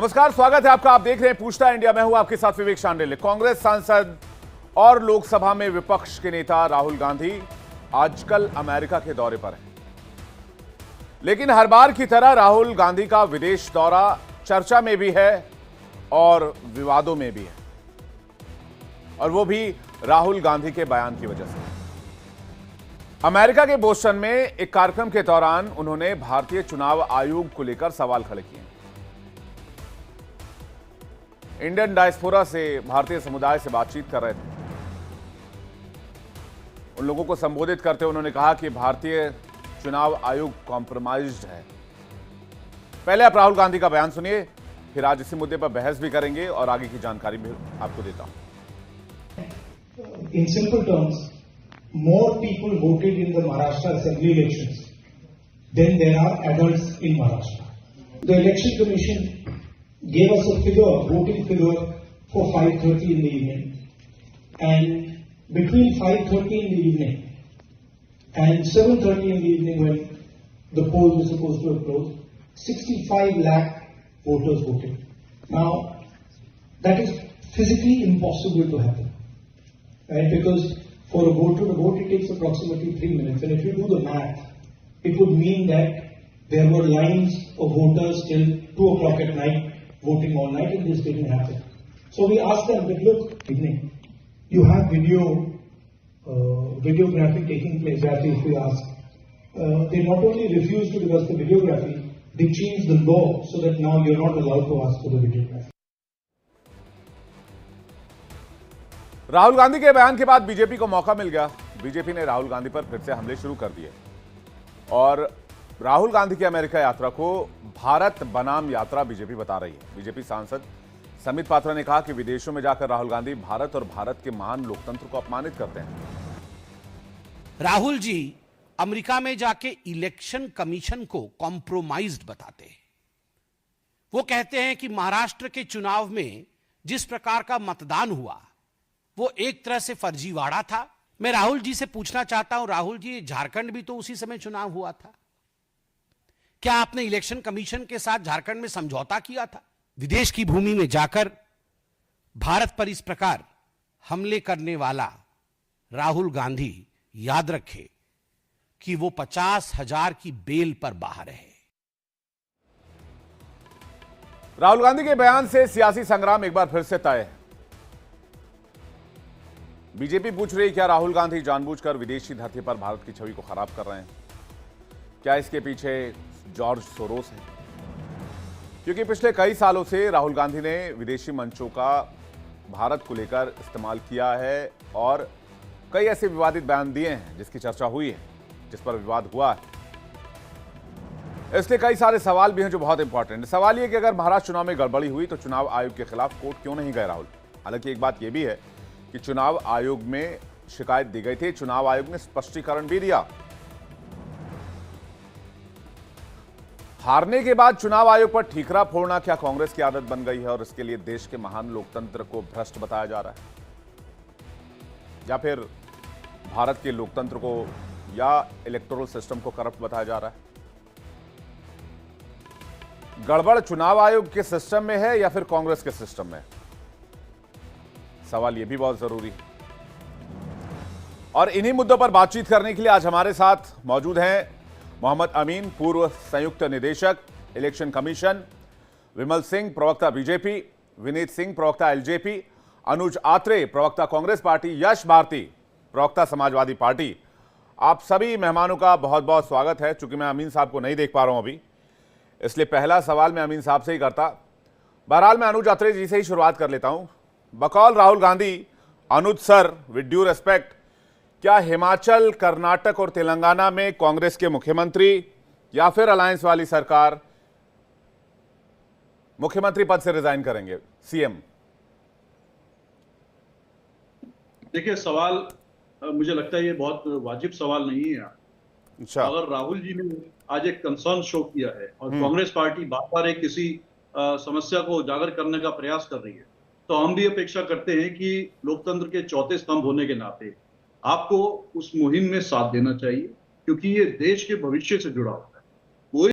नमस्कार, स्वागत है आपका। आप देख रहे हैं पूछता इंडिया। मैं हूं आपके साथ विवेक शांडिल्य। कांग्रेस सांसद और लोकसभा में विपक्ष के नेता राहुल गांधी आजकल अमेरिका के दौरे पर हैं, लेकिन हर बार की तरह राहुल गांधी का विदेश दौरा चर्चा में भी है और विवादों में भी है, और वो भी राहुल गांधी के बयान की वजह से। अमेरिका के बोस्टन में एक कार्यक्रम के दौरान उन्होंने भारतीय चुनाव आयोग को लेकर सवाल खड़े किए। इंडियन डायस्पोरा से, भारतीय समुदाय से बातचीत कर रहे थे। उन लोगों को संबोधित करते हुए उन्होंने कहा कि भारतीय चुनाव आयोग कॉम्प्रोमाइज्ड है। पहले आप राहुल गांधी का बयान सुनिए, फिर आज इसी मुद्दे पर बहस भी करेंगे और आगे की जानकारी भी आपको देता हूं। In simple terms, more people voted in the Maharashtra Assembly elections than there are adults in Maharashtra. The Election Commission gave us a figure, voting figure for 5:30 in the evening, and between 5:30 in the evening and 7:30 in the evening, when the polls were supposed to have closed, 65 lakh voters voted. Now, that is physically impossible to happen, right? Because for a voter to vote, it takes approximately 3 minutes, and if you do the math, it would mean that there were lines of voters till 2 o'clock at night voting all night, and this didn't happen. So we asked them, but look, evening, you have videography taking place. That is, we asked. They not only refused to give us the videography, they changed the law so that now you're not allowed to ask for the videography. Rahul Gandhi के बयान के बाद BJP को मौका मिल गया। BJP ने राहुल गांधी पर फिर से हमले शुरू कर दिए और राहुल गांधी की अमेरिका यात्रा को भारत बनाम यात्रा बीजेपी बता रही है। बीजेपी सांसद समित पात्रा ने कहा कि विदेशों में जाकर राहुल गांधी भारत और भारत के महान लोकतंत्र को अपमानित करते हैं। राहुल जी अमेरिका में जाके इलेक्शन कमीशन को कॉम्प्रोमाइज्ड बताते हैं। वो कहते हैं कि महाराष्ट्र के चुनाव में जिस प्रकार का मतदान हुआ वो एक तरह से फर्जीवाड़ा था। मैं राहुल जी से पूछना चाहता हूं, राहुल जी, झारखंड भी तो उसी समय चुनाव हुआ था। क्या आपने इलेक्शन कमीशन के साथ झारखंड में समझौता किया था? विदेश की भूमि में जाकर भारत पर इस प्रकार हमले करने वाला राहुल गांधी याद रखे कि वो 50,000 की बेल पर बाहर है। राहुल गांधी के बयान से सियासी संग्राम एक बार फिर से तय है। बीजेपी पूछ रही है, क्या राहुल गांधी जानबूझकर विदेशी धरती पर भारत की छवि को खराब कर रहे हैं? क्या इसके पीछे जॉर्ज सोरोस है? क्योंकि पिछले कई सालों से राहुल गांधी ने विदेशी मंचों का भारत को लेकर इस्तेमाल किया है और कई ऐसे विवादित बयान दिए हैं जिसकी चर्चा हुई है, जिस पर विवाद हुआ है। इसलिए कई सारे सवाल भी हैं जो बहुत इंपॉर्टेंट है। सवाल यह कि अगर महाराष्ट्र चुनाव में गड़बड़ी हुई तो चुनाव आयोग के खिलाफ कोर्ट क्यों नहीं गए राहुल? हालांकि एक बात यह भी है कि चुनाव आयोग में शिकायत दी गई थी, चुनाव आयोग ने स्पष्टीकरण भी दिया। हारने के बाद चुनाव आयोग पर ठीकरा फोड़ना क्या कांग्रेस की आदत बन गई है और इसके लिए देश के महान लोकतंत्र को भ्रष्ट बताया जा रहा है, या फिर भारत के लोकतंत्र को या इलेक्टोरल सिस्टम को करप्ट बताया जा रहा है? गड़बड़ चुनाव आयोग के सिस्टम में है या फिर कांग्रेस के सिस्टम में? सवाल यह भी बहुत जरूरी है। और इन्हीं मुद्दों पर बातचीत करने के लिए आज हमारे साथ मौजूद हैं मोहम्मद अमीन, पूर्व संयुक्त निदेशक इलेक्शन कमीशन, विमल सिंह, प्रवक्ता बीजेपी, विनीत सिंह, प्रवक्ता एलजेपी, अनुज आत्रे, प्रवक्ता कांग्रेस पार्टी, यश भारती, प्रवक्ता समाजवादी पार्टी। आप सभी मेहमानों का बहुत बहुत स्वागत है। चूंकि मैं अमीन साहब को नहीं देख पा रहा हूं अभी, इसलिए पहला सवाल मैं अमीन साहब से ही करता। बहरहाल मैं अनुज आत्रे जी से ही शुरुआत कर लेता हूं। बकौल राहुल गांधी, अनुज सर, विद ड्यू रेस्पेक्ट, क्या हिमाचल, कर्नाटक और तेलंगाना में कांग्रेस के मुख्यमंत्री या फिर अलायंस वाली सरकार मुख्यमंत्री पद से रिजाइन करेंगे? सीएम, देखिए, सवाल मुझे लगता है ये बहुत वाजिब सवाल नहीं है। अच्छा, अगर राहुल जी ने आज एक कंसर्न शो किया है और कांग्रेस पार्टी बार बार एक किसी समस्या को उजागर करने का प्रयास कर रही है, तो हम भी अपेक्षा करते हैं कि लोकतंत्र के चौथे स्तंभ होने के नाते आपको उस मुहिम में साथ देना चाहिए, क्योंकि ये देश के भविष्य से जुड़ा हुआ।